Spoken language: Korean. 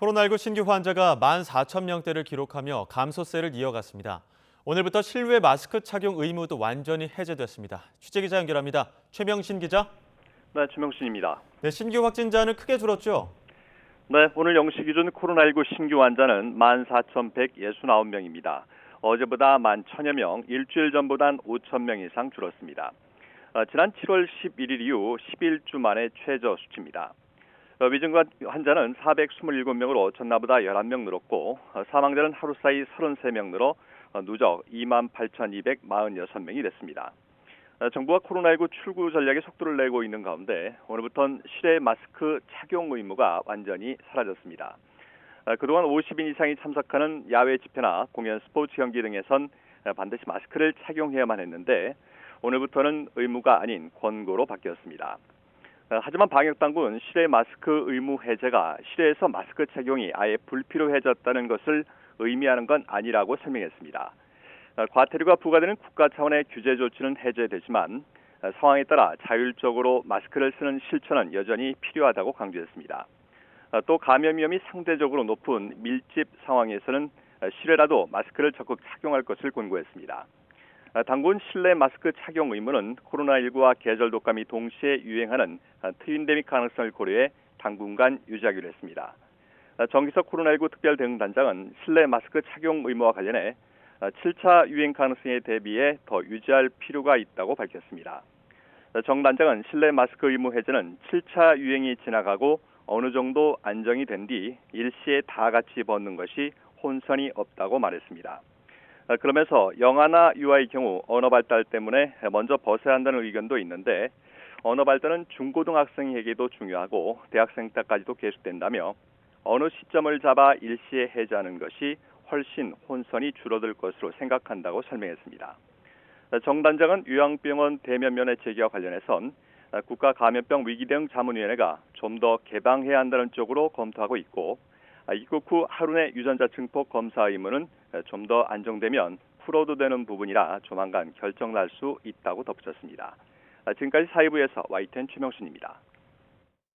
코로나19 신규 환자가 14,000명대를 기록하며 감소세를 이어갔습니다. 오늘부터 실외 마스크 착용 의무도 완전히 해제됐습니다. 취재기자 연결합니다. 최명신 기자. 네, 최명신입니다. 네, 신규 확진자는 크게 줄었죠? 네, 오늘 0시 기준 코로나19 신규 환자는 14,169명입니다. 어제보다 11,000여 명, 일주일 전보단 5,000명 이상 줄었습니다. 지난 7월 11일 이후 11주 만에 최저 수치입니다. 위중증 환자는 427명으로 전날보다 11명 늘었고 사망자는 하루 사이 33명 늘어 누적 28,246명이 됐습니다. 정부가 코로나19 출구 전략에 속도를 내고 있는 가운데 오늘부터는 실외 마스크 착용 의무가 완전히 사라졌습니다. 그동안 50인 이상이 참석하는 야외 집회나 공연, 스포츠 경기 등에선 반드시 마스크를 착용해야만 했는데 오늘부터는 의무가 아닌 권고로 바뀌었습니다. 하지만 방역당국은 실외 마스크 의무 해제가 실외에서 마스크 착용이 아예 불필요해졌다는 것을 의미하는 건 아니라고 설명했습니다. 과태료가 부과되는 국가 차원의 규제 조치는 해제되지만 상황에 따라 자율적으로 마스크를 쓰는 실천은 여전히 필요하다고 강조했습니다. 또 감염 위험이 상대적으로 높은 밀집 상황에서는 실외라도 마스크를 적극 착용할 것을 권고했습니다. 당국은 실내 마스크 착용 의무는 코로나19와 계절 독감이 동시에 유행하는 트윈데믹 가능성을 고려해 당분간 유지하기로 했습니다. 정기석 코로나19 특별대응단장은 실내 마스크 착용 의무와 관련해 7차 유행 가능성에 대비해 더 유지할 필요가 있다고 밝혔습니다. 정 단장은 실내 마스크 의무 해제는 7차 유행이 지나가고 어느 정도 안정이 된 뒤 일시에 다 같이 벗는 것이 혼선이 없다고 말했습니다. 그러면서 영아나 유아의 경우 언어 발달 때문에 먼저 벗어야 한다는 의견도 있는데 언어 발달은 중고등학생에게도 중요하고 대학생 때까지도 계속된다며 어느 시점을 잡아 일시에 해제하는 것이 훨씬 혼선이 줄어들 것으로 생각한다고 설명했습니다. 정 단장은 요양병원 대면면회 제기와 관련해선 국가감염병 위기대응 자문위원회가 좀 더 개방해야 한다는 쪽으로 검토하고 있고 입국 후 하루 내 유전자 증폭 검사 의무는 좀 더 안정되면 풀어도 되는 부분이라 조만간 결정 날 수 있다고 덧붙였습니다. 지금까지 사회부에서 YTN 최명신입니다.